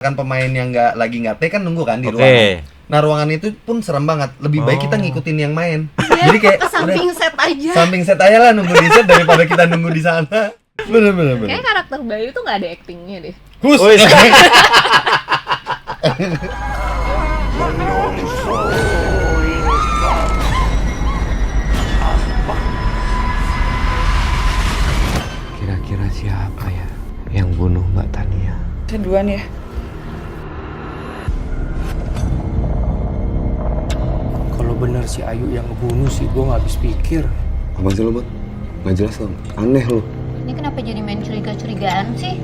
kan pemain yang nggak take kan nunggu kan di ruangan. Nah ruangan itu pun serem banget. Lebih baik kita ngikutin yang main. Jadi kayak samping set aja. Samping set aja lah nunggu di set daripada kita nunggu di sana. Bener. Kayak karakter Bayu tuh nggak ada actingnya deh. Kira-kira siapa ya yang bunuh Mbak Tania? Duluan ya. Kalau benar si Ayu yang ngebunuh sih, gue nggak habis pikir. Apaan sih lo, Bot? Nggak jelas dong. Aneh lo. Ini kenapa jadi main curiga-curigaan sih?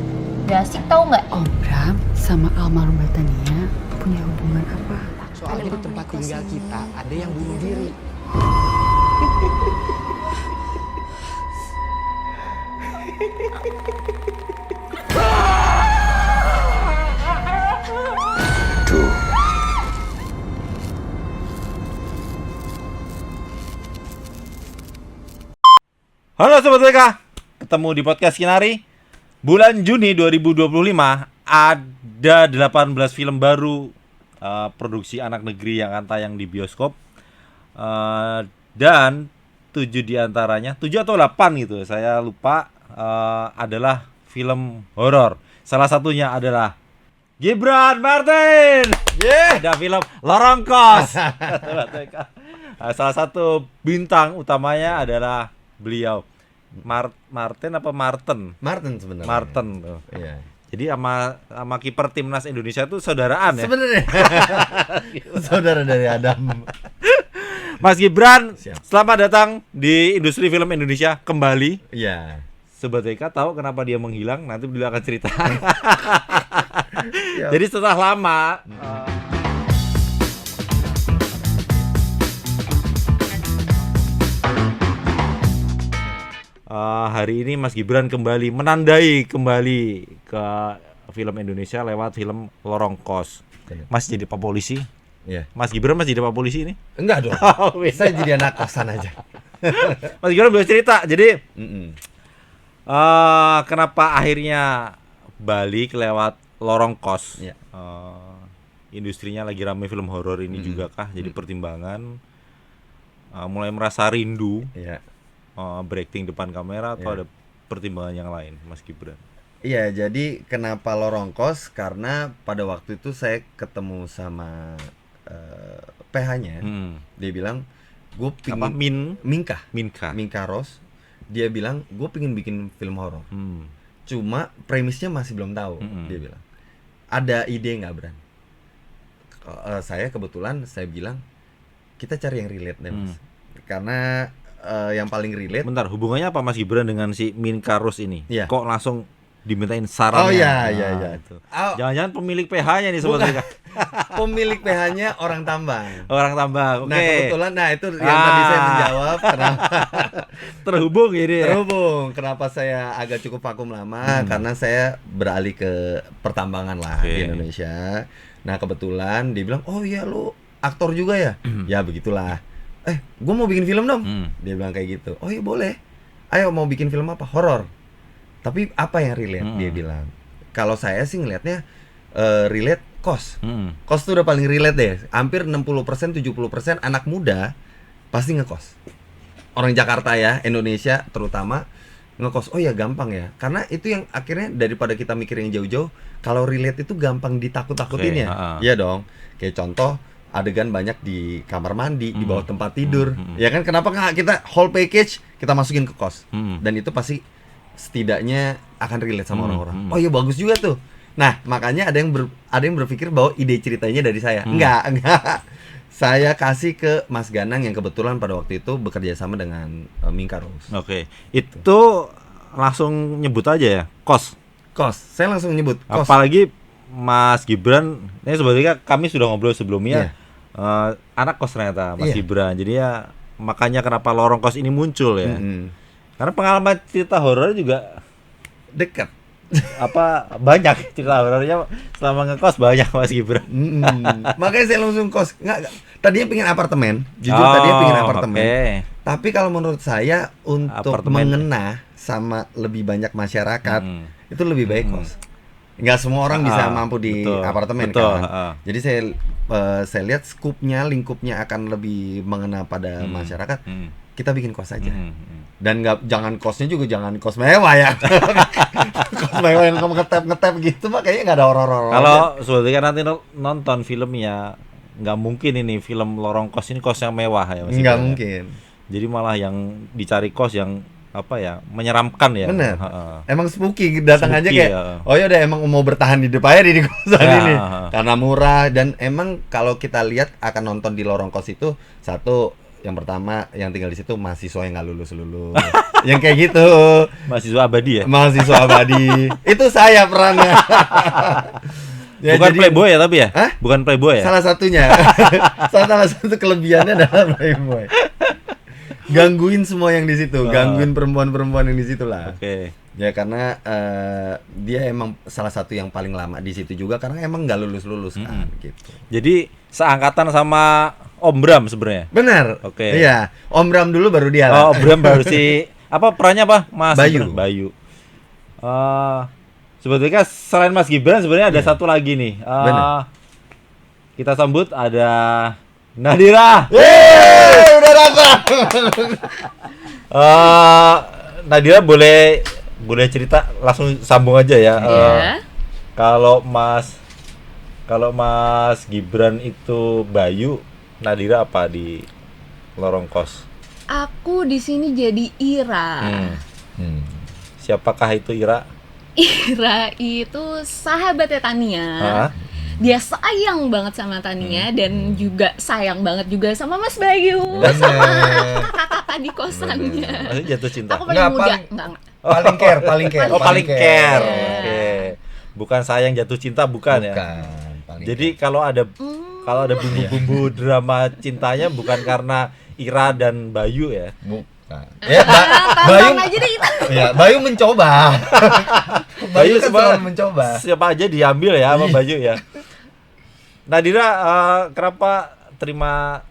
Gak asik tau nggak? Om Bram sama almarhum Mbak Tania punya hubungan apa? Soalnya di tempat tinggal kita ada yang bunuh diri. Halo Sobat WK, ketemu di podcast Kinari. Bulan Juni 2025 ada 18 film baru produksi anak negeri yang akan tayang di bioskop, dan 7 diantaranya, 7 atau 8 gitu, saya lupa, adalah film horor. Salah satunya adalah Gibran Martin. Ada film Lorong Kos. Salah satu bintang utamanya adalah beliau Martin apa Martin? Martin sebenarnya. Martin tuh. Iya. Jadi sama kiper timnas Indonesia tuh saudaraan ya. Sebenarnya. Saudara dari Adam. Mas Gibran, Siap. selamat datang di industri film Indonesia kembali. Iya. Sobat Eka tahu kenapa dia menghilang? Nanti beliau akan cerita. Jadi setelah lama hari ini Mas Gibran kembali menandai kembali ke film Indonesia lewat film Lorong Kos. Mas jadi Pak Polisi? Iya. Mas Gibran masih jadi Pak Polisi ini? Enggak dong. Saya jadi anak kosan aja. Mas Gibran boleh cerita. Jadi Mm-mm. kenapa akhirnya balik lewat Lorong Kos? Iya. Industrinya lagi ramai film horor ini juga kah? Jadi pertimbangan mulai merasa rindu Iya. berakting depan kamera atau Iya. ada pertimbangan yang lain, Mas Gibran? Iya, jadi kenapa Lorong Kos? Karena pada waktu itu saya ketemu sama PH-nya. Dia bilang, gue Apa pingin Minka? Minka Ros. Dia bilang, gue pingin bikin film horor. Cuma premisnya masih belum tahu. Dia bilang, ada ide nggak, Bran? Saya kebetulan saya bilang, kita cari yang relate deh, Mas. Karena yang paling relate. Bentar, hubungannya apa Mas Gibran dengan si Minka Ros ini? Iya. Kok langsung dimintain sarannya? Oh iya. Itu. Oh, Jangan-jangan pemilik PH-nya nih Sobat Eka. pemilik PH-nya orang Tambang. Orang Tambang. Oke. Nah kebetulan, itu yang tadi saya menjawab kenapa Terhubung ini ya. terhubung kenapa saya agak cukup vakum lama, karena saya beralih ke pertambangan lah di Indonesia. Nah kebetulan dia bilang, oh iya lu aktor juga ya? Ya begitulah. Gue mau bikin film dong. Dia bilang kayak gitu. Oh iya boleh. Ayo mau bikin film apa? Horor. Tapi apa yang relate? Dia bilang. Kalau saya sih ngelihatnya relate kos. Kos tuh udah paling relate deh. Hampir 60%, 70% anak muda pasti ngekos. Orang Jakarta ya, Indonesia terutama ngekos. Oh ya gampang ya. Karena itu yang akhirnya daripada kita mikir yang jauh-jauh, kalau relate itu gampang ditakut-takutin ya. Iya dong. Kayak contoh adegan banyak di kamar mandi, di bawah tempat tidur. Ya kan, kenapa nggak kita whole package kita masukin ke kos? Dan itu pasti setidaknya akan relate sama orang-orang. Oh iya bagus juga tuh. Nah, makanya ada yang berpikir bahwa ide ceritanya dari saya. Enggak. Saya kasih ke Mas Ganang yang kebetulan pada waktu itu bekerja sama dengan Minka Ros. Oke. Itu langsung nyebut aja ya, kos. Kos. Saya langsung nyebut kos. Apalagi Mas Gibran, ini sebetulnya kami sudah ngobrol sebelumnya. Anak kos ternyata Mas Gibran. Jadi ya makanya kenapa Lorong Kos ini muncul ya. Karena pengalaman cerita horor juga Dekat. banyak cerita horornya selama ngekos banyak Mas Gibran. Makanya saya langsung kos. Nggak. Tadinya pengen apartemen. Jujur tadinya pengen apartemen. Okay. Tapi kalau menurut saya untuk Apartemen. mengena sama lebih banyak masyarakat itu lebih baik kos. nggak semua orang bisa Ah, mampu di betul, apartemen betul, kan. Jadi saya lihat skupnya, lingkupnya akan lebih mengena pada masyarakat. Kita bikin kos aja. Dan jangan kosnya juga jangan kos mewah ya. Kos mewah yang ngetep gitu mah kayaknya nggak ada horor-horor. Kalau sebetulnya nanti nonton filmnya, nggak mungkin ini film Lorong Kos ini kos yang mewah ya. Mas nggak Ibran ya. mungkin. Jadi malah yang dicari kos yang apa ya, menyeramkan ya. Bener. Heeh. Emang spooky datang aja Spooky, kayak ya. oh ya udah emang mau bertahan hidup aja di kosan Ya, ini ha. karena murah. Dan emang kalau kita lihat akan nonton di Lorong Kos itu, satu yang pertama yang tinggal di situ mahasiswa yang nggak lulus yang kayak gitu, Mahasiswa abadi ya. mahasiswa abadi. Itu saya perannya. Ya, Bukan jadi- playboy ya tapi ya? Hah? Bukan playboy ya? Salah satunya. Salah satu kelebihannya adalah playboy. Gangguin semua yang di situ, gangguin perempuan-perempuan yang di situ lah. Oke. Ya karena dia emang salah satu yang paling lama di situ juga karena emang nggak lulus kan gitu. Jadi seangkatan sama Om Bram sebenarnya. Benar. Oke. Iya, Om Bram dulu baru dia lah. Oh, Om Bram baru si apa perannya apa? Mas Bayu. Gibran. Bayu. Sebetulnya selain Mas Gibran sebenarnya ada satu lagi nih. Benar. Kita sambut ada Nadira. Yeay, udah datang. Nadira boleh cerita langsung sambung aja ya. Iya. Kalau Mas Gibran itu Bayu, Nadira apa di Lorong Kos? Aku di sini jadi Ira. Siapakah itu Ira? Ira itu sahabatnya Tania. Hah? Dia sayang banget sama Tania dan juga sayang banget juga sama Mas Bayu, sama kakak-kakak di kosannya. Maksudnya jatuh cinta. Aku paling Nggak, muda, paling- enggak. Paling care. Oh, paling care. Iya. Oke. Bukan sayang jatuh cinta bukan ya. Paling Jadi kalau ada bumbu-bumbu drama cintanya bukan karena Ira dan Bayu ya. bukan. Ya, Bayu Tampang aja deh kita. ya, Bayu mencoba. Bayu kan semua- selalu mencoba. Siapa aja diambil ya sama Bayu ya. Nadira, kenapa terima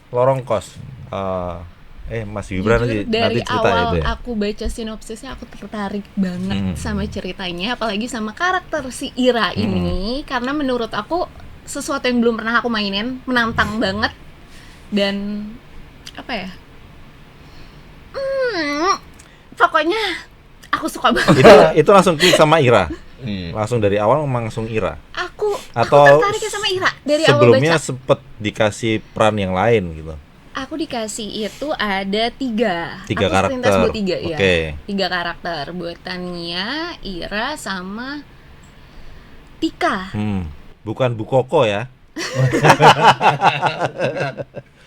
Lorong Kos? Mas Gibran Jujur, nanti dari cerita awal itu ya. aku baca sinopsisnya aku tertarik banget sama ceritanya, apalagi sama karakter si Ira ini, karena menurut aku sesuatu yang belum pernah aku mainin, menantang banget dan apa ya? Pokoknya aku suka banget. Itu langsung klik sama Ira. Iya. Langsung dari awal langsung Ira. Aku Atau tertarik sama Ira dari awal sebelumnya baca. sempet dikasih peran yang lain gitu. Aku dikasih itu ada tiga Tiga aku karakter. sepintas buat tiga ya. Oke. 3 karakter buat Tania, Ira, sama Tika. Bukan Bu Koko ya.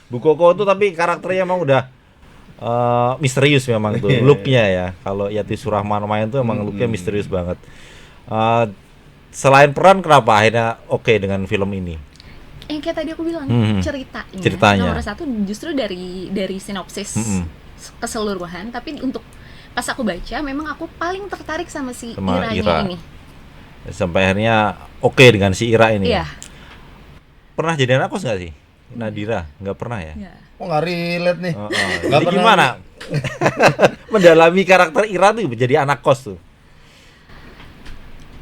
Bu Koko tuh tapi karakternya emang udah misterius memang tuh looknya ya. Kalau Yati Surahman main tuh emang looknya misterius banget. Selain peran kenapa akhirnya oke dengan film ini? Yang kayak tadi aku bilang Ceritanya. nomor 1 justru dari sinopsis keseluruhan, tapi untuk pas aku baca memang aku paling tertarik sama si Sama Iranya Ira. ini. Sampai akhirnya oke dengan si Ira ini. Iya. Pernah jadi anak kos nggak sih? Nadira nggak pernah ya. Ya. Oh, nggak relate nih. Jadi Nggak pernah. gimana mendalami karakter Ira tuh jadi anak kos tuh?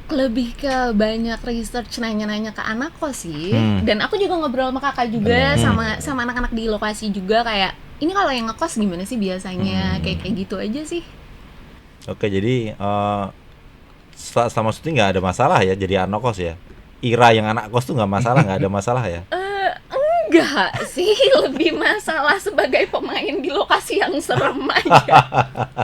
Lebih ke banyak research nanya-nanya ke anak kos sih. Dan aku juga ngobrol sama kakak juga, sama anak-anak di lokasi juga, kayak ini kalau yang ngekos gimana sih biasanya, kayak gitu aja sih. Oke, jadi selama syuting nggak ada masalah ya jadi anak kos ya. Ira yang anak kos tuh nggak ada masalah ya. Enggak sih, lebih masalah sebagai pemain di lokasi yang serem aja.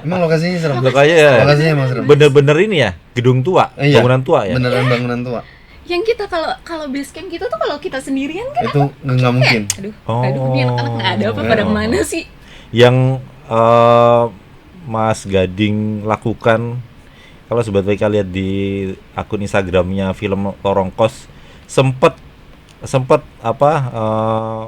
Emang lokasinya serem. Lokasinya Lokasinya emang serem. bener-bener ini ya, gedung tua, Iya. bangunan tua ya. Beneran bangunan tua. Yang kita kalau base camp gitu tuh kalau kita sendirian kan Itu nggak mungkin. aduh ini anak-anak nggak ada apa pada mana sih. Yang Mas Gading lakukan, kalau sebetulnya lihat di akun Instagramnya film Lorong Kos, sempet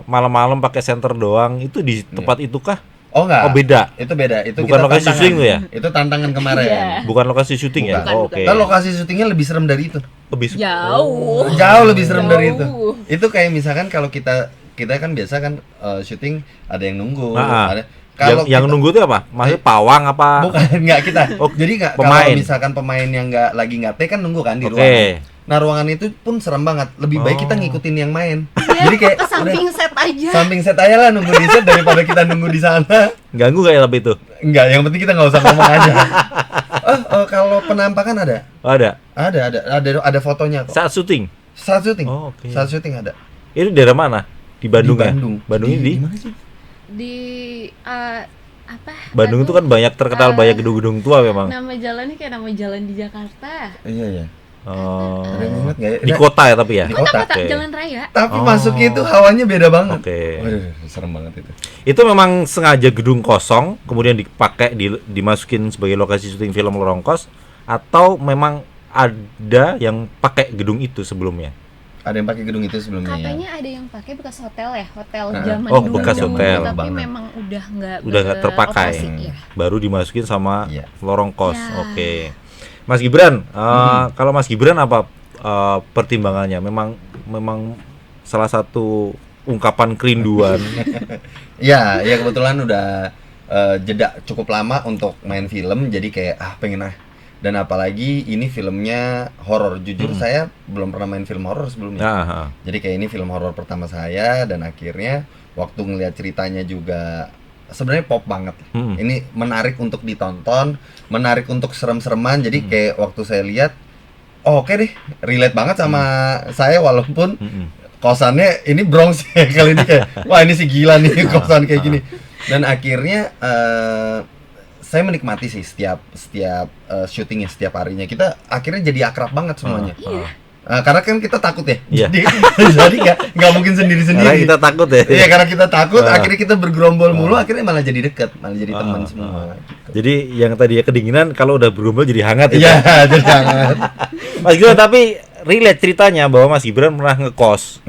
malam-malam pakai senter doang, itu di tempat itu kah? Oh enggak. Oh beda. Itu beda. Itu Bukan kita lokasi tantangan. syuting tuh ya? Itu tantangan kemarin. Iya. Bukan lokasi syuting ya? Bukan, Oh, bukan. oke. Dan lokasi syutingnya lebih serem dari itu. Lebih Jauh. Jauh lebih serem dari itu. Jauh. Itu kayak misalkan kalau kita kan biasa kan syuting ada yang nunggu, Ah. ada Kalau yang kita- nunggu itu apa? Maksudnya pawang apa? Bukan, nggak kita. Oh, Jadi nggak kalau pemain. misalkan pemain yang lagi nggak take kan nunggu kan di Oke. ruangan. Nah ruangan itu pun serem banget. Lebih baik kita Oh. ngikutin yang main. Dia Jadi kayak ke samping set aja. samping set aja lah nunggu di set daripada kita nunggu di sana. Ganggu gak ya tapi itu? Enggak, yang penting kita nggak usah ngomong aja. Kalau penampakan ada, Oh, ada. ada fotonya kok. Saat syuting. Saat syuting, Oh, oke. saat syuting ada. Itu daerah mana? Di Bandung Di ya? Bandung. Bandungnya di mana sih? Di apa? Bandung itu kan banyak terkenal banyak gedung-gedung tua memang. Nama jalannya kayak nama jalan di Jakarta. Iya ya. Oh. Ada yang ingat nggak ya? Di kota ya tapi ya? Di Kota kota. Oke. Jalan Raya. Tapi Oh. masuknya itu hawanya beda banget. Oke. Waduh, serem banget itu. Itu memang sengaja gedung kosong kemudian dipakai dimasukin sebagai lokasi syuting film Lorong Kos atau memang ada yang pakai gedung itu sebelumnya? Ada yang pakai gedung itu sebelumnya ya. Katanya ada yang pakai bekas hotel ya, hotel Nah. zaman Oh, dulu. bekas hotel. Tapi Banget. memang udah nggak terpakai. beroperasi, ya. Baru dimasukin sama Iya. Lorong Kos. Ya. Oke. Mas Gibran, kalau Mas Gibran apa pertimbangannya? Memang salah satu ungkapan kerinduan. Ya kebetulan udah jeda cukup lama untuk main film, jadi kayak pengen Dan apalagi ini filmnya horor. Jujur saya belum pernah main film horor sebelumnya. Nah, Jadi kayak ini film horor pertama saya dan akhirnya waktu ngeliat ceritanya juga sebenarnya pop banget. Ini menarik untuk ditonton, menarik untuk serem-sereman. Jadi kayak waktu saya lihat, oke deh, relate banget sama saya walaupun kosannya ini Bronx ya kali ini kayak wah ini sih gila nih kosan kayak gini. Dan akhirnya saya menikmati sih setiap syutingnya setiap harinya. Kita akhirnya jadi akrab banget semuanya. Karena kan kita takut ya. Iya. Jadi nggak mungkin karena sendiri-sendiri. kita takut ya. Iya karena kita takut, akhirnya kita bergerombol mulu, akhirnya malah jadi dekat, malah jadi teman semua. Gitu. Jadi yang tadi ya kedinginan kalau udah bergerombol jadi hangat ya. Iya, jadi hangat. Mas Gibran tapi relate ceritanya bahwa Mas Gibran pernah ngekos.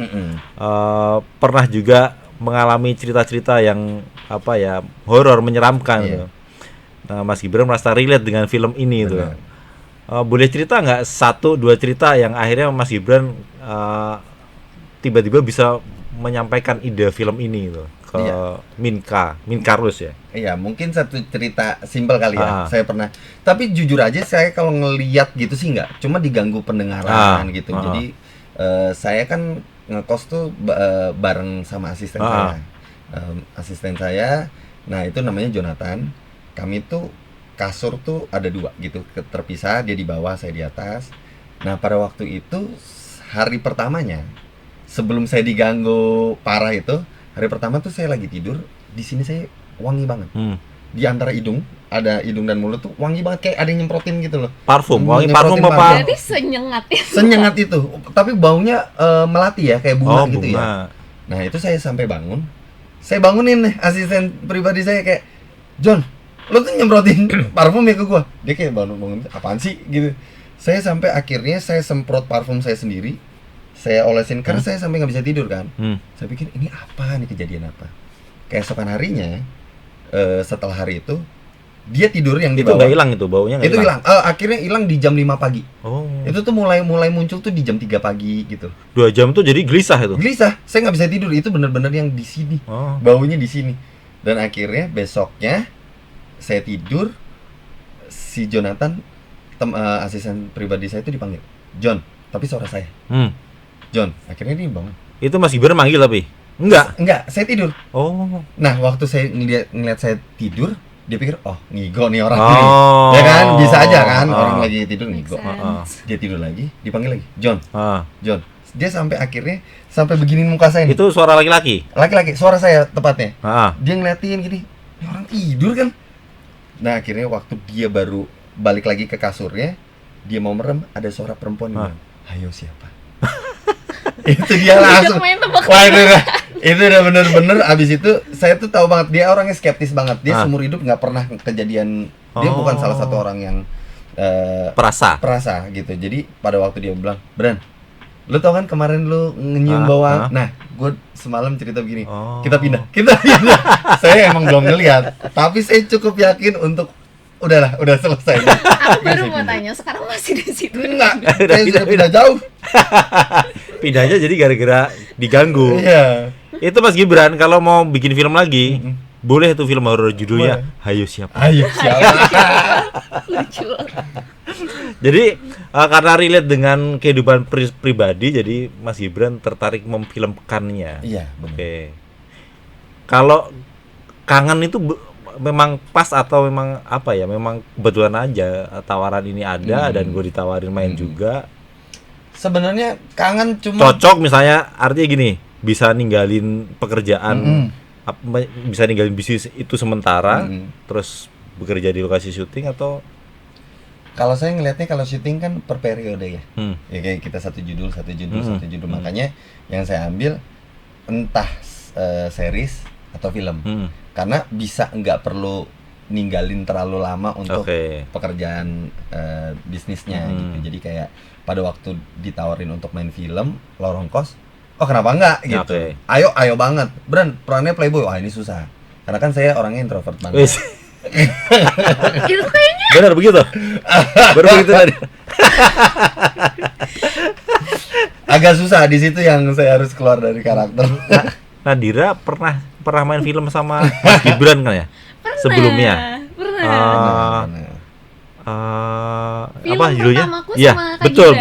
Pernah juga mengalami cerita-cerita yang horor menyeramkan. Iya. Gitu. Nah, Mas Gibran merasa relate dengan film ini itu. Benar. Boleh cerita nggak 1-2 cerita yang akhirnya Mas Gibran tiba-tiba bisa menyampaikan ide film ini gitu ke Minka Rus ya? Iya, mungkin satu cerita simpel kali ya. Ah. Saya pernah. Tapi jujur aja saya kalau ngeliat gitu sih nggak, cuma diganggu pendengaran gitu. Jadi saya kan ngekos tuh bareng sama asisten saya. Asisten saya, nah itu namanya Jonathan. Kami tuh kasur tuh ada 2 gitu, terpisah, dia di bawah, saya di atas. Nah pada waktu itu hari pertamanya, sebelum saya diganggu parah itu, hari pertama tuh saya lagi tidur, di sini saya wangi banget. Di antara hidung, ada hidung dan mulut tuh wangi banget, kayak ada yang nyemprotin gitu loh. Parfum, wangi Nyemprotin parfum apa? Jadi senyengat itu. Senyengat itu, tapi baunya melati ya, kayak bunga gitu bunga. ya. Nah itu saya sampai bangun, saya bangunin nih asisten pribadi saya kayak, John, lo tuh nyemprotin parfum ya ke gua. Dia kayak bangun apaan sih gitu. Saya sampai akhirnya saya semprot parfum saya sendiri, saya olesin karena saya sampai nggak bisa tidur kan. Saya pikir ini apa nih, kejadian apa. Keesokan harinya setelah hari itu dia tidur yang di Itu bawah. nggak hilang itu baunya nggak Itu hilang. Akhirnya hilang di jam 5 pagi. Oh. Itu tuh mulai muncul tuh di jam 3 pagi gitu. 2 jam tuh jadi gelisah itu. Gelisah, saya nggak bisa tidur. Itu benar-benar yang di sini. Oh. Baunya di sini. Dan akhirnya besoknya saya tidur, si Jonathan asisten pribadi saya itu dipanggil, John, tapi suara saya. John, akhirnya dia bangun. Itu Mas Gibran manggil tapi Enggak, saya tidur. Oh. Nah, waktu saya ngeliat saya tidur, dia pikir, oh ngigo nih orang Oh. ini. Ya kan, bisa aja kan, orang lagi tidur ngigo. Sense. Dia tidur lagi, dipanggil lagi, John, Ah. John. Dia sampai akhirnya sampai beginiin muka saya nih. Itu suara laki-laki. Laki-laki, suara saya tepatnya. Ah. Dia ngeliatin gini, ini orang tidur kan. Nah akhirnya waktu dia baru balik lagi ke kasurnya, dia mau merem, ada suara perempuan yang bilang, ayo siapa? Itu dia langsung. main tebak Wah itu udah bener-bener. Abis itu saya tuh tahu banget dia orangnya skeptis banget. Dia seumur hidup nggak pernah kejadian. Dia bukan salah satu orang yang perasa gitu. Jadi pada waktu dia bilang, Bran, lu tau kan kemarin lu nyium bawah. Nah, gue semalam cerita begini. Kita pindah. Saya emang belum ngeliat, tapi saya cukup yakin untuk udah selesai. Aku baru mau tanya, sekarang masih di situ? Enggak, saya sudah pindah jauh. Pindahnya jadi gara-gara diganggu. Iya. Itu Mas Gibran kalau mau bikin film lagi, Boleh tuh film horor judulnya Hayo Siapa. Ayo siapa? Lucu. Jadi karena relate dengan kehidupan pribadi, jadi Mas Gibran tertarik memfilmkannya. Iya, benar. Oke. Kalau kangen itu memang pas atau memang apa ya? Memang kebetulan aja tawaran ini ada dan gue ditawarin main juga. Sebenarnya kangen cuma Cocok misalnya, artinya gini, bisa ninggalin pekerjaan, bisa ninggalin bisnis itu sementara, terus bekerja di lokasi syuting atau kalau saya ngelihatnya kalau syuting kan per periode ya. Hmm. Ya kayak kita satu judul. Makanya yang saya ambil entah series atau film. Karena bisa nggak perlu ninggalin terlalu lama untuk pekerjaan bisnisnya gitu. Jadi kayak pada waktu ditawarin untuk main film, lorong kos, oh kenapa enggak gitu. Ayo banget. Bran, perannya playboy. Wah, ini susah. Karena kan saya orangnya introvert banget. Itu kayaknya benar begitu. Baru begitu tadi. Agak susah di situ yang saya harus keluar dari karakter. Nadira pernah main film sama Mas Gibran kan ya? Sebelumnya. Pernah. Film Apa judulnya? pertamaku Iya, sama Kak betul.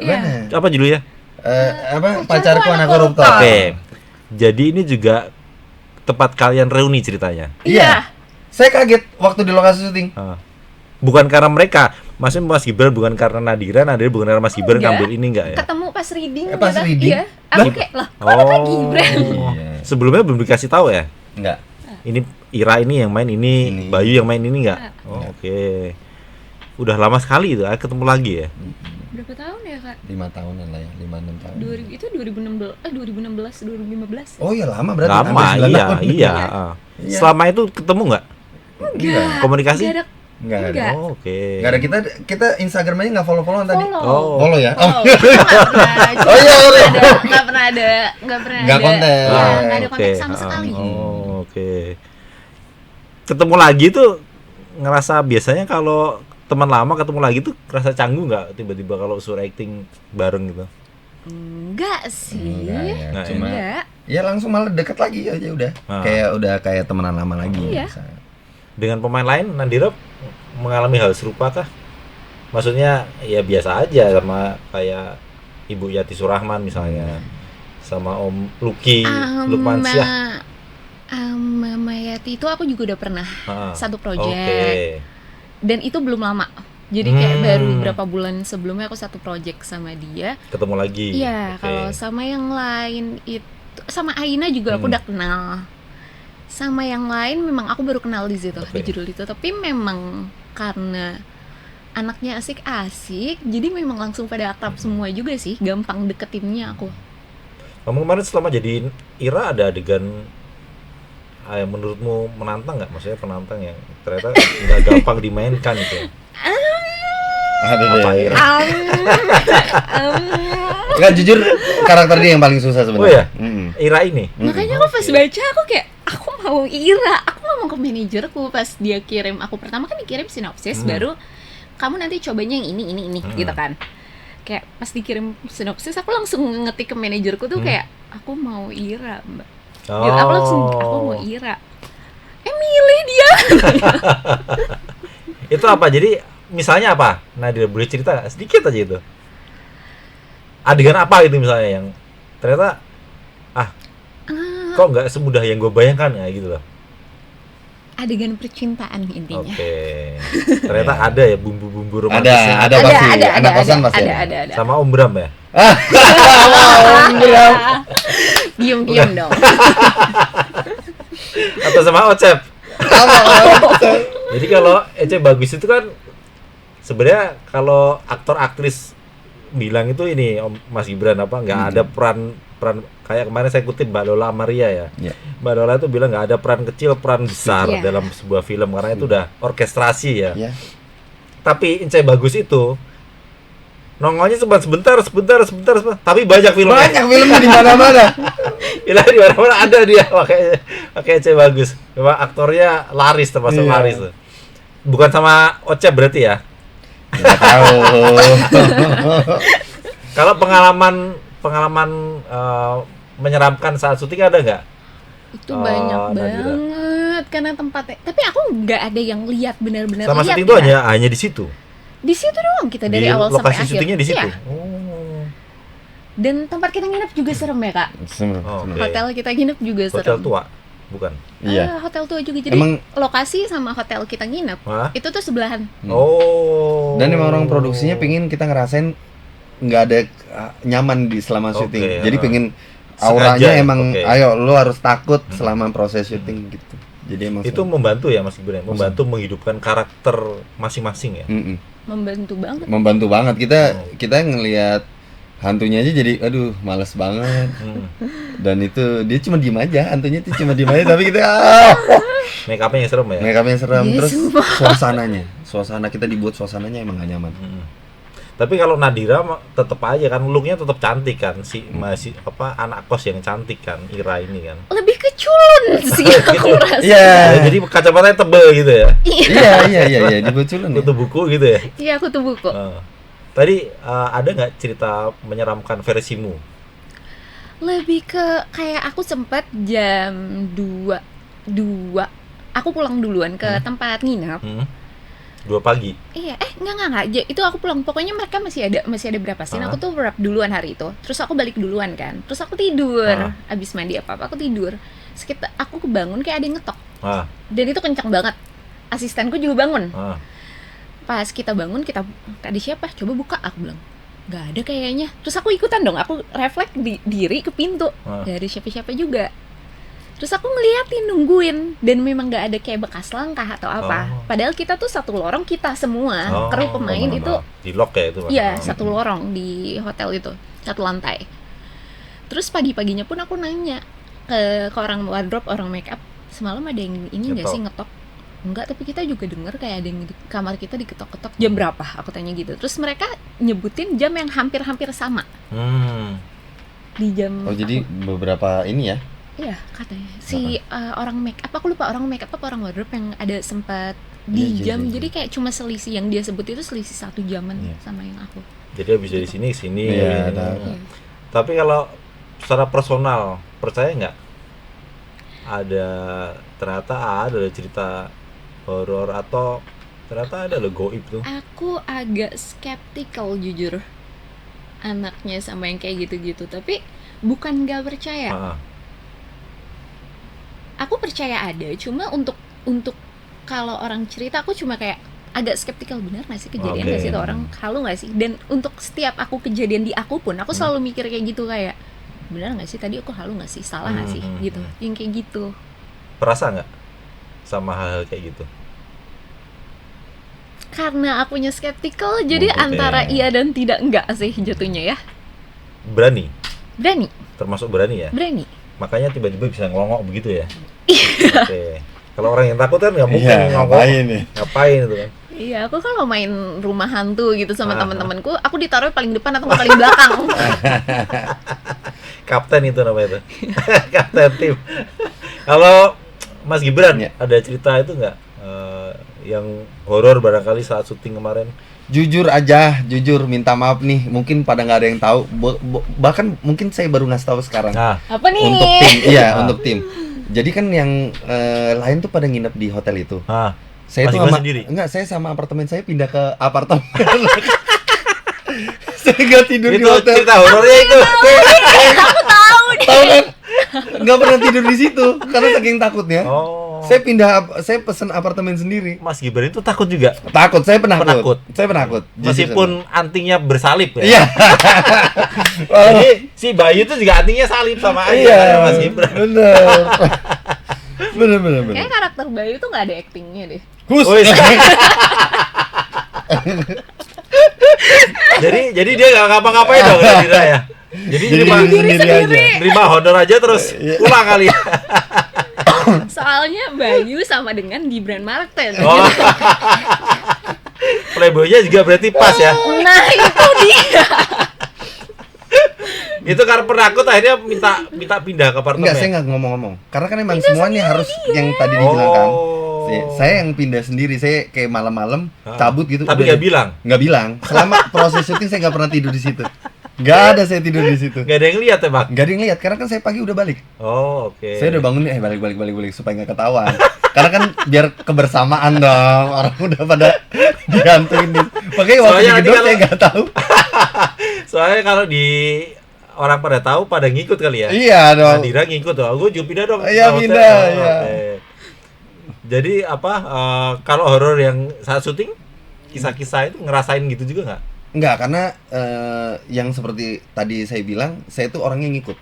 Gibran. Iya. Apa judulnya? Pacarku anak koruptor. Oke. Jadi ini juga tempat kalian reuni ceritanya. Iya. Saya kaget waktu di lokasi syuting. Bukan karena mereka, maksudnya Mas Gibran bukan karena Nadira bukan karena Mas Gibran Enggak. ngambil ini enggak ya? Ketemu pas reading. Pas gitu. reading? Iya. Aku kayak lah, kok ada Kak Gibran? Iya. Sebelumnya belum dikasih tahu ya? Enggak. Ini Ira ini yang main ini, Bayu yang main ini enggak? Oh, oke. Udah lama sekali itu, ketemu lagi ya? Berapa tahun ya, Kak? 5 tahunan lah ya, 5-6 tahun. 2000 itu 2016, 2015. Oh iya lama berarti. Lama, hampir 9 tahun. iya. Iya. Selama itu ketemu enggak? Enggak. Komunikasi? Enggak ada. Enggak ada. Enggak. Oh, oke. Enggak ada, kita Instagramnya enggak follow-followan tadi. Follow. Follow ya? Oh, nggak pernah. Oh iya, boleh. Nggak pernah ada. Nggak konten. Iya, nggak ada Oke. konten sama sekali. Oh, oke. Ketemu lagi tuh ngerasa biasanya kalau teman lama ketemu lagi tuh ngerasa canggung nggak tiba-tiba kalau suruh acting bareng gitu? Enggak sih. Enggak ya, Nggak ya? cuma Enggak. ya langsung malah deket lagi aja udah. Kayak temenan lama lagi. Iya. Misalnya. Dengan pemain lain Nadira mengalami hal serupa kah? Maksudnya ya biasa aja sama kayak Ibu Yati Surahman misalnya, sama Om Lucky Lukmansyah. Mama Yati itu aku juga udah pernah satu project. Oke. Dan itu belum lama. Jadi kayak baru beberapa bulan sebelumnya aku satu project sama dia. Ketemu lagi. Iya, Oke. kalau sama yang lain itu sama Aina juga aku udah kenal. Sama yang lain memang aku baru kenal di situ, di judul itu. Tapi memang karena anaknya asik-asik, jadi memang langsung pada akrab semua juga sih, gampang deketinnya aku. Kamu kemarin selama jadi Ira ada adegan yang menurutmu menantang nggak? Maksudnya penantang yang ternyata nggak gampang dimainkan gitu. Ada Apa deh. Ira? Enggak, jujur karakter dia yang paling susah sebenarnya. Oh ya? Mm-mm. Ira ini? Makanya aku pas baca aku kayak aku mau Ira, aku ngomong ke manajerku pas dia kirim, aku pertama kan dikirim sinopsis, baru kamu nanti cobanya yang ini gitu kan. Kayak pas dikirim sinopsis aku langsung ngetik ke manajerku tuh kayak aku mau Ira, Mbak. Oh. Gitu, aku mau Ira. Milih dia. Itu apa? Jadi misalnya apa? Nadira boleh cerita nggak? Sedikit aja itu. Adegan apa gitu misalnya yang ternyata kok nggak semudah yang gue bayangkan ya gitu loh. Adegan percintaan intinya. Oke. Ternyata ada ya bumbu-bumbu romantisnya. Ada pasti. Anak kosan pasti ada. Sama Om Bram ya. Diam dong. Atau sama Ocep. Jadi kalau Ece Bagus itu kan sebenarnya kalau aktor aktris bilang itu ini Om Mas Gibran apa nggak ada peran kayak kemarin saya kutip Mbak Lola Amaria ya. Yeah. Mbak Lola itu bilang nggak ada peran kecil, peran besar dalam sebuah film karena itu udah orkestrasi ya. Yeah. Tapi Ece Bagus itu nongolnya cuma sebentar, tapi banyak filmnya. Banyak filmnya di mana-mana. Gila, di mana-mana ada dia pakai Ece Bagus. Memang aktornya laris, termasuk laris tuh. Bukan sama Ocep berarti ya? Nggak tahu. Kalau pengalaman menyeramkan saat syuting ada nggak? Itu banyak Nadira. banget. banget karena tempatnya. Tapi aku nggak ada yang lihat benar-benar Sama lihat. syuting tuh ya. hanya di situ. Di situ doang kita dari Di awal sampai lokasi akhir. syutingnya di situ. Iya. Oh. Dan tempat kita nginep juga serem ya kak. Oh, oke. Hotel kita nginep juga serem. Hotel tua, bukan? Iya. Hotel tua juga. Jadi Emang- lokasi sama hotel kita nginep Hah? itu tuh sebelahan. Oh. Dan emang orang produksinya pengen kita ngerasain nggak ada nyaman di selama Oke, syuting. Jadi pengen Sengaja auranya ya? emang Oke. ayo lu harus takut selama proses syuting gitu. Jadi emang itu membantu ya Mas Gibran, membantu menghidupkan karakter masing-masing ya. Mm-mm. Membantu banget. Membantu banget kita ngelihat hantunya aja jadi aduh males banget. Dan itu dia cuma diem aja, hantunya itu cuma diem aja tapi kita Make up-nya yang serem ya. make upnya serem Yes, terus sumpah. suasana kita dibuat suasananya emang gak nyaman. Tapi kalau Nadira tetap aja kan looknya tetap cantik kan, si masih anak kos yang cantik kan, Ira ini kan. Lebih ke culun sih aku rasa. Iya. Ya, jadi kacamatanya tebel gitu ya. Iya diboculin. Kutu buku gitu ya. Iya aku tuh buku. Tadi ada nggak cerita menyeramkan versimu? Lebih ke kayak aku sempat jam 2 aku pulang duluan ke tempat nginep. 2 pagi. Iya, enggak. Itu aku pulang. Pokoknya mereka masih ada berapa scene. Aku tuh wrap duluan hari itu. Terus aku balik duluan kan. Terus aku tidur. Abis mandi apa aku tidur. Sekitar aku kebangun kayak ada yang ngetok. Dan itu kencang banget. Asistenku juga bangun. Pas kita bangun, ada siapa? Coba buka, aku bilang. Gak ada kayaknya. Terus aku ikutan dong. Aku refleks diri ke pintu. Gak ada siapa-siapa juga. Terus aku ngeliatin, nungguin. Dan memang gak ada kayak bekas langkah atau apa. Padahal kita tuh satu lorong, kita semua kru pemain itu di lock ya itu. iya, satu lorong di hotel itu, satu lantai. Terus pagi-paginya pun aku nanya ke orang wardrobe, orang make up, semalam ada yang ini nggak sih ngetok? Enggak, tapi kita juga dengar kayak ada yang di kamar kita diketok-ketok. Jam berapa? Aku tanya gitu. Terus mereka nyebutin jam yang hampir-hampir sama. Di jam. Oh jadi beberapa ini ya? Iya katanya. Si orang make up, aku lupa orang make up apa orang wardrobe yang ada sempat di jam. Jadi kayak cuma selisih yang dia sebut itu selisih 1 jaman sama yang aku. Jadi habis dari sini ke sini. Iya. Tapi kalau secara personal percaya nggak ternyata ada cerita horor atau ternyata ada lo goib tuh? Aku agak skeptical jujur anaknya sama yang kayak gitu-gitu, tapi bukan nggak percaya. Aku percaya ada, cuma untuk kalau orang cerita aku cuma kayak agak skeptical, benar nggak sih kejadian nggak sih itu orang halu nggak sih? Dan untuk setiap aku kejadian di aku pun aku selalu mikir kayak gitu, kayak benar nggak sih tadi aku halu nggak sih, salah nggak sih gitu, yang kayak gitu. Perasa nggak sama hal-hal kayak gitu? Karena akunya skeptical, jadi antara iya dan tidak enggak sih jatuhnya ya. Berani? Termasuk berani ya? Berani. Makanya tiba-tiba bisa ngelongok begitu ya? Oke. Kalau orang yang takut kan nggak mungkin ngelongok. Ngapain itu kan? Iya, aku kalau main rumah hantu gitu sama teman-temanku, aku ditaruh paling depan atau paling belakang. Kapten itu namanya itu. Kapten tim. Kalau Mas Gibran ada cerita itu nggak yang horor barangkali saat syuting kemarin? Jujur minta maaf nih, mungkin pada nggak ada yang tahu, bahkan mungkin saya baru ngasih tahu sekarang. Apa nih? Untuk tim, untuk tim. Jadi kan yang lain tuh pada nginep di hotel itu. Saya tuh saya sama apartemen saya pindah ke apartemen. Saya nggak tidur di hotel. Cerita horornya itu. Aku tahu nih. Tahu kan? Nggak pernah tidur di situ karena saking takutnya. Saya pesen apartemen sendiri. Mas Gibran itu takut juga? Takut, saya penakut. Saya penakut. Meskipun antingnya bersalib ya. Iya. Jadi si Bayu itu juga antingnya salib sama aja kayak Mas Gibran. Bener. Kayak karakter Bayu tuh nggak ada actingnya deh. Jadi dia nggak ngapa-ngapain dong Nadira ya. Jadi nerima honor aja terus pulang kali ya. Soalnya Bayu sama dengan Gibran Marten. Playboy-nya juga berarti pas ya. Nah itu dia. Itu karena penakut akhirnya minta pindah ke apartemen. Enggak, saya nggak ngomong-ngomong. Karena kan emang semuanya harus yang tadi dibilang kan. Saya yang pindah sendiri, saya kayak malam-malam cabut gitu. Tapi nggak bilang? Nggak bilang. Selama proses syuting saya nggak pernah tidur di situ. Nggak ada saya tidur di situ. Nggak ada yang lihat ya Bang? Nggak ada yang lihat karena kan saya pagi udah balik. Oh oke. Saya udah bangun nih, balik supaya nggak ketahuan. Karena kan biar kebersamaan dong. Orang udah pada dihantuin. Makanya waktu Soalnya di gedung nanti saya nggak tahu. Soalnya kalau di orang pada tahu pada ngikut kali ya. Iya dong. Nadira ngikut tuh. Gue juga pindah dong. Iya, ke hotel. pindah, Oh, iya. oke. Jadi apa kalau horor yang saat syuting kisah-kisah itu ngerasain gitu juga nggak? Enggak, karena yang seperti tadi saya bilang, saya tuh orangnya ngikut.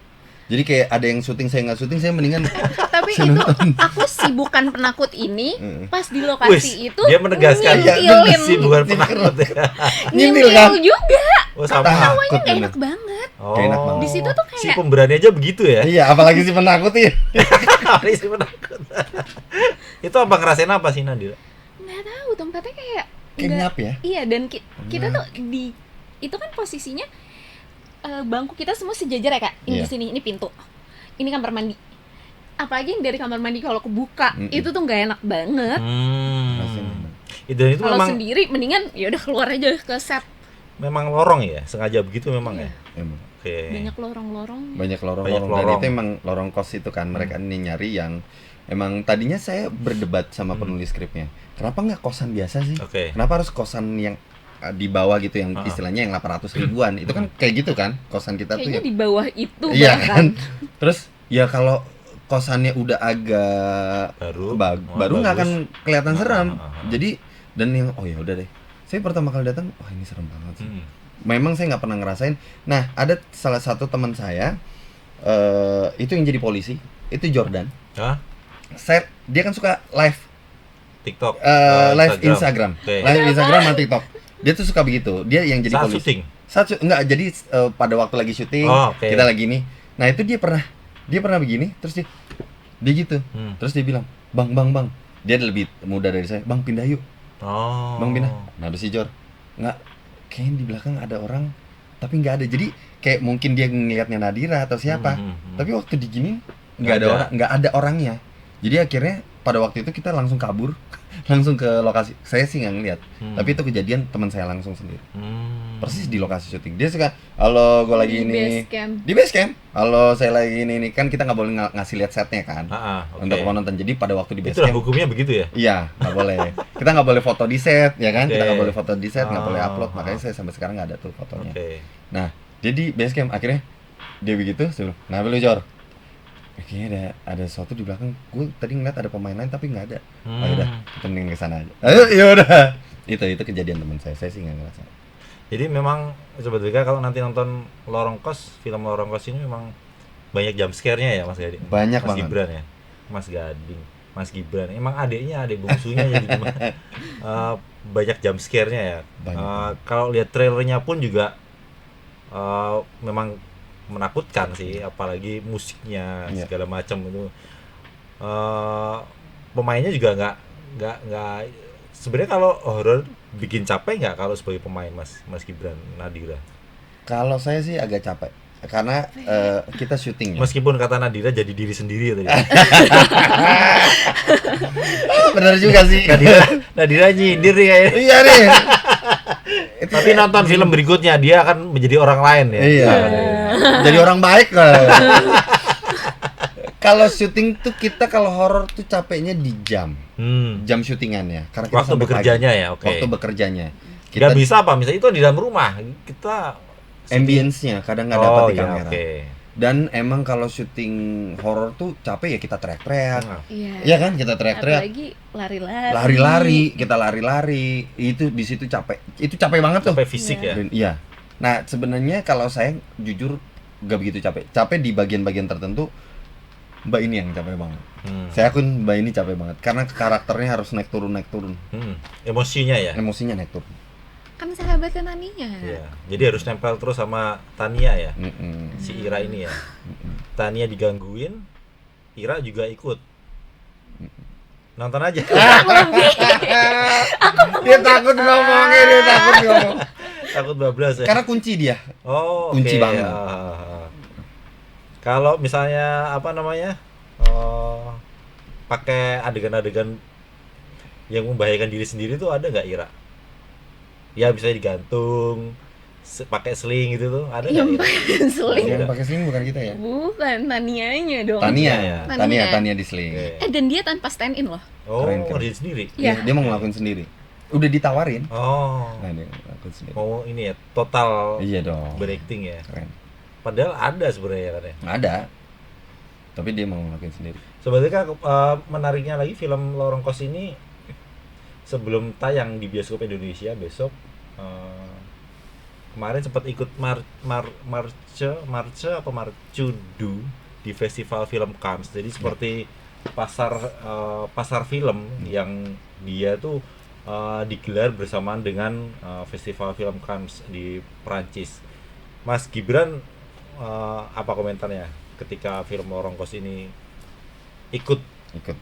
Jadi kayak ada yang syuting, saya nggak syuting, saya mendingan Tapi itu aku sih bukan penakut ini. Pas di lokasi Wis, itu dia menegaskan ngintilin. sih bukan penakut ya. Nyintil Ngintil kan? juga. Oh sama. Hawanya Takut gak bener. enak banget. Oh. Kayak enak banget. Di situ tuh Si kayak pemberani aja begitu ya. Iya, apalagi si penakut ya. Ini si penakut. Itu apa ngerasain apa sih Nadira? nggak tahu tempatnya kayak Kenyap nggak- ya? Iya, dan kita tuh di itu kan posisinya bangku kita semua sejajar ya, Kak. Ini Iya. di sini, ini pintu. Ini kamar mandi. Apalagi yang dari kamar mandi kalau kebuka, Mm-mm. itu tuh nggak enak banget. Dan itu Kalau memang sendiri mendingan ya udah keluar aja ke set. memang lorong ya, sengaja begitu memang ya. Emang. Oke. Banyak lorong-lorong. Banyak Banyak lorong-lorong. Dan lorong. itu emang lorong kos itu kan, mereka ini nyari yang emang tadinya saya berdebat sama penulis skripnya. Kenapa nggak kosan biasa sih? Oke. Kenapa harus kosan yang di bawah gitu, yang istilahnya yang 800 ribuan? Itu kan kayak gitu kan, kosan kita tuh Kayaknya yang di bawah itu iya bahkan. kan. Terus ya kalau kosannya udah agak Baru. baru nggak bagus. akan kelihatan seram. Ah. Jadi dan yang oh ya udah deh. Saya pertama kali datang, wah ini serem banget sih. Memang saya nggak pernah ngerasain. Nah, ada salah satu teman saya itu yang jadi polisi, itu Jordan. Hah? Dia kan suka live TikTok. live Instagram. Oke. Live Instagram sama TikTok. Dia tuh suka begitu. Dia yang jadi Saat polisi. syuting. Enggak, jadi pada waktu lagi syuting, Oh, oke. kita lagi ini. Nah, itu dia pernah begini, terus dia gitu. Terus dia bilang, "Bang. Dia lebih muda dari saya. Bang, pindah yuk." Oh. Bang pindah. Nah, ada si Jor. Nggak, kayaknya di belakang ada orang, tapi nggak ada. Jadi kayak mungkin dia ngelihatnya Nadira atau siapa. Tapi waktu digini nggak ada orang, nggak ada orangnya. Jadi akhirnya pada waktu itu kita langsung kabur, langsung ke lokasi. Saya sih nggak ngeliat, tapi itu kejadian teman saya langsung sendiri. Persis di lokasi syuting. Dia suka, halo, gue lagi Di ini base camp. di base camp. Halo, saya lagi ini kan kita nggak boleh ngasih lihat setnya kan, Oke. untuk penonton. Jadi pada waktu di base Itulah camp, hukumnya begitu ya. iya, nggak boleh. Kita nggak boleh foto di set, ya kan? Kita Oke. nggak boleh foto di set, nggak boleh Oh. upload. Makanya saya sampai sekarang nggak ada tuh fotonya. Oke. Nah, jadi base camp akhirnya dia begitu, saya bilang, nah lu Jor, kayaknya ada sesuatu di belakang. Gue tadi ngeliat ada pemain lain tapi nggak ada. Oh yaudah, kita mending kesana aja. Ayo, yaudah. Itu kejadian teman saya sih nggak ngerasa. Jadi memang sebetulnya kalau nanti nonton Lorong Kos, film Lorong Kos ini memang banyak jump scare-nya ya Mas Gading. Banyak Mas banget. Gibran ya. Mas Gading, Mas Gibran. Emang adiknya, adik bungsunya jadi gimana? Banyak jump scare-nya ya. Banyak. Kalau lihat trailernya pun juga memang menakutkan sih, apalagi musiknya Iya. segala macam itu. Pemainnya juga nggak sebenarnya kalau horor bikin capek nggak kalau sebagai pemain Mas Gibran Nadira? Kalau saya sih agak capek karena kita syuting ya. Meskipun kata Nadira jadi diri sendiri tadi. Bener juga sih. Nadira nyindir nih kayaknya. Iya nih. Tapi nonton film berikutnya dia akan menjadi orang lain ya. Iya. Jadi orang baik lah. Kalau syuting tuh kita kalau horor tuh capeknya di jam syutingannya. Karena kita Waktu sampai bekerjanya pagi. ya, oke. Waktu bekerjanya. Nggak bisa apa? Misalnya itu di dalam rumah kita ambience-nya kadang nggak dapat di ya, kamera. oke. Dan emang kalau syuting horor tuh capek ya kita teriak-teriak. Iya. Iya kan, kita teriak-teriak. Apalagi lari-lari. Lari-lari, kita lari-lari. Itu di situ capek. Itu capek banget tuh. Sampai fisik ya. Dan, iya. Nah, sebenarnya kalau saya jujur gak begitu capek. Capek di bagian-bagian tertentu. Mbak ini yang capek banget. Saya akun Mbak ini capek banget karena karakternya harus naik turun. Emosinya ya. Emosinya naik turun. Kan sahabatnya Tania. Iya. Jadi harus nempel terus sama Tania ya. Mm-mm. Si Ira ini ya. Tania digangguin, Ira juga ikut. Nonton aja. Dia takut ngomongnya, dia takut ngomong. Takut bablas ya. Karena kunci dia. Oh, kunci oke. banget. Kalau misalnya apa namanya? Pakai adegan-adegan yang membahayakan diri sendiri tuh ada nggak Ira? Ya bisa digantung pakai sling gitu tuh, ada Yang nggak? pakai seling. Yang pakai sling bukan kita ya? Bukan, Tanianya dong. Tania Tania. di sling. Oke. Dan dia tanpa stand in loh. Oh, Keren, keren. ngerjain sendiri. Iya. Dia mau ngelakuin sendiri. Udah ditawarin. Oh, Nah, dia ngelakuin sendiri. mau ini ya total Iya dong. berakting ya. Keren. Padahal ada sebenarnya kan ya. Nggak ada. Tapi dia mau ngelakuin sendiri. Sebenarnya menariknya lagi film Lorong Kos ini sebelum tayang di bioskop Indonesia besok kemarin sempat ikut Marcudu di festival film Cannes. Jadi seperti pasar film yang dia tuh digelar bersamaan dengan festival film Cannes di Prancis. Mas Gibran apa komentarnya ketika film Lorong Kos ini ikut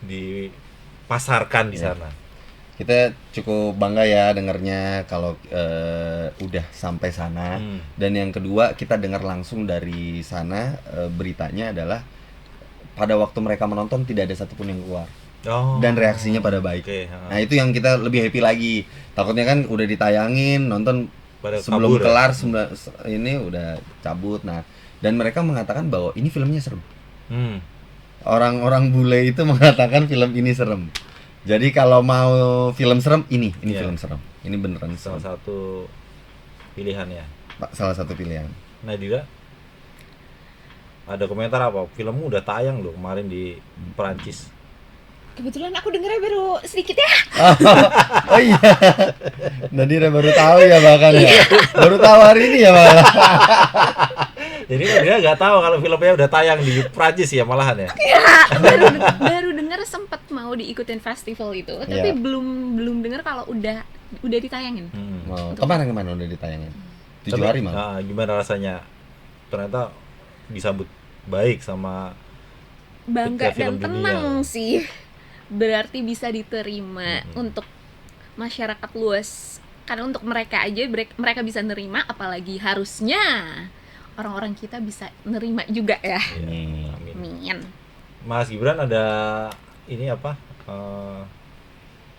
dipasarkan di Ya. sana? Kita cukup bangga ya dengarnya kalau udah sampai sana. Dan yang kedua, kita dengar langsung dari sana beritanya adalah pada waktu mereka menonton tidak ada satupun yang keluar. Oh. Dan reaksinya pada baik. Oke, Nah, itu yang kita lebih happy lagi. Takutnya kan udah ditayangin, nonton pada sebelum kabur ya? kelar ini udah cabut. Nah, dan mereka mengatakan bahwa ini filmnya serem. Orang-orang bule itu mengatakan film ini serem. Jadi kalau mau film serem ini Iya. film serem. Ini beneran serem. Salah satu pilihan ya. Salah satu pilihan. Nadira, ada komentar apa? Filmmu udah tayang loh kemarin di Perancis. Kebetulan aku dengernya baru sedikit ya. Oh iya. Nadira baru tahu ya bahkan ya. Baru tahu hari ini ya malah. Jadi Nadira nggak tahu kalau filmnya udah tayang di Perancis ya malahan ya. baru dengar sempat mau diikutin festival itu, tapi Iya. belum dengar kalau udah ditayangin. Oh, kemarin udah ditayangin. 7 hari malah. Nah, gimana rasanya? Ternyata disambut baik sama Bangga Ketika film dan tenang dunia. sih. Berarti bisa diterima untuk masyarakat luas. Karena untuk mereka aja mereka bisa nerima, apalagi harusnya orang-orang kita bisa nerima juga ya. Amin. Amin. Mas Gibran ada ini apa?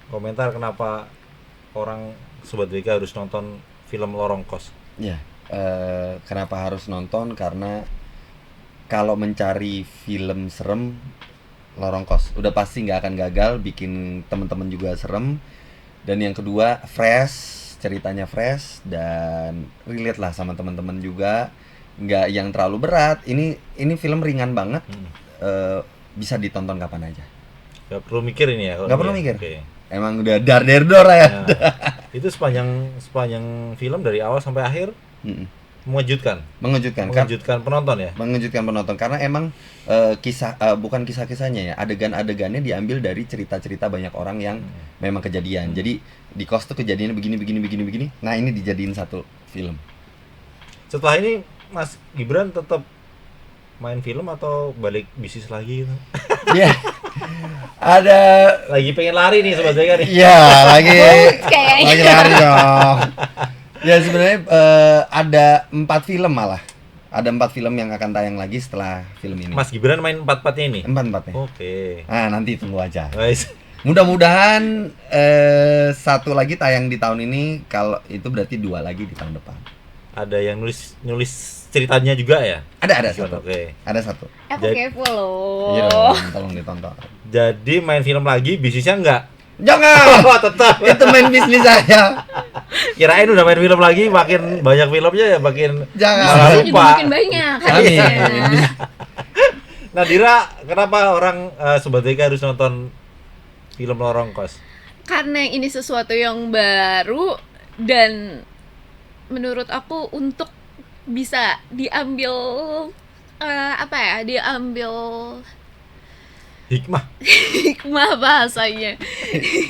Komentar kenapa orang Sobat Deka harus nonton film Lorong Kos? Ya, kenapa harus nonton? Karena kalau mencari film serem, Lorong Kos udah pasti nggak akan gagal, bikin teman-teman juga serem. Dan yang kedua, fresh, ceritanya fresh dan relate lah sama teman-teman juga, nggak yang terlalu berat. Ini film ringan banget, bisa ditonton kapan aja. Gak perlu mikir ini ya? Nggak perlu mikir. Oke. Emang udah dar ya. Nah, itu sepanjang film dari awal sampai akhir Mm-mm. mengejutkan penonton ya. Mengejutkan penonton karena emang bukan kisah-kisahnya ya, adegan-adegannya diambil dari cerita-cerita banyak orang yang memang kejadian. Jadi di Kos tuh kejadiannya begini. Nah, ini dijadiin satu film. Setelah ini Mas Gibran tetap main film atau balik bisnis lagi gitu? Iya. Ada Lagi pengen lari nih Sobat Deka nih. iya, Kayaknya. lagi lari dong. Ya sebenarnya ada 4 film malah. Ada 4 film yang akan tayang lagi setelah film ini. Mas Gibran main 4-4-nya ini? 4-4-nya. Oke. Nah, nanti tunggu aja. Guys, Mudah-mudahan satu lagi tayang di tahun ini, kalau itu berarti 2 lagi di tahun depan. ada yang nulis ceritanya juga ya? Ada Gimana? satu. Oke. Ada satu. Aku Jadi- kepo loh. Iya dong, tolong ditonton. Jadi main film lagi bisnisnya enggak? Jangan. Oh, tetap. Itu main bisnis saya. Kirain udah main film lagi makin banyak filmnya ya makin Jangan. malah Bisnisnya juga lupa. makin banyak. Amin. harusnya. Nadira, kenapa orang Sobat Deka harus nonton film Lorong Kos? Karena ini sesuatu yang baru dan menurut aku untuk bisa diambil diambil Hikmah. hikmah bahasanya,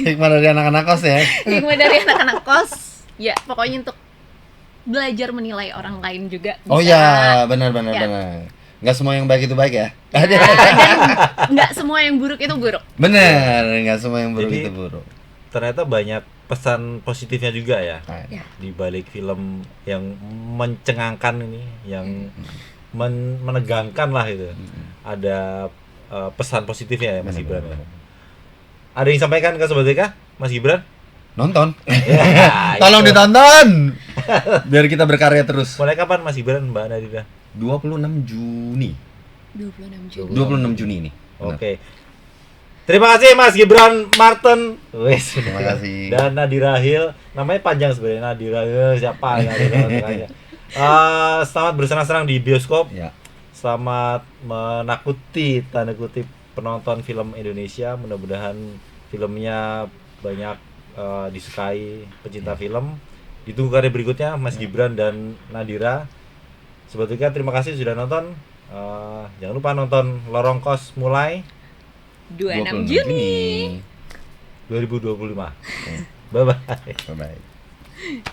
Hikmah dari anak-anak Kos ya. hikmah dari anak-anak kos ya, pokoknya untuk belajar menilai orang lain juga bisa. Oh ya, benar. Ya. Nggak semua yang baik itu baik ya. Dan nggak semua yang buruk itu buruk. Bener, nggak semua yang buruk Jadi- itu buruk. Ternyata banyak pesan positifnya juga ya Nah, Ya. di balik film yang mencengangkan ini, yang menegangkan lah itu. Ada pesan positifnya ya Mas Gibran. Ya. Ada yang disampaikan ke Sobat Deka, Mas Gibran? Nonton. Ya, Tolong itu. ditonton. Biar kita berkarya terus. Mulai kapan Mas Gibran, Mbak Nadira? 26 Juni. 26 Juni. 26 Juni ini. Oke. Terima kasih Mas Gibran Marten. Wes, Terima kasih. Dan Nadira Hil, namanya panjang sebenarnya, Nadira Hil siapa ya? Selamat bersenang-senang di bioskop. Ya. Selamat menakuti tanda kutip penonton film Indonesia. Mudah-mudahan filmnya banyak disukai pecinta film. Ditunggu karya berikutnya Mas Gibran dan Nadira. Sebetulnya terima kasih sudah nonton. Jangan lupa nonton Lorong Kos mulai 26 Juni. 2025. Bye bye. Bye bye.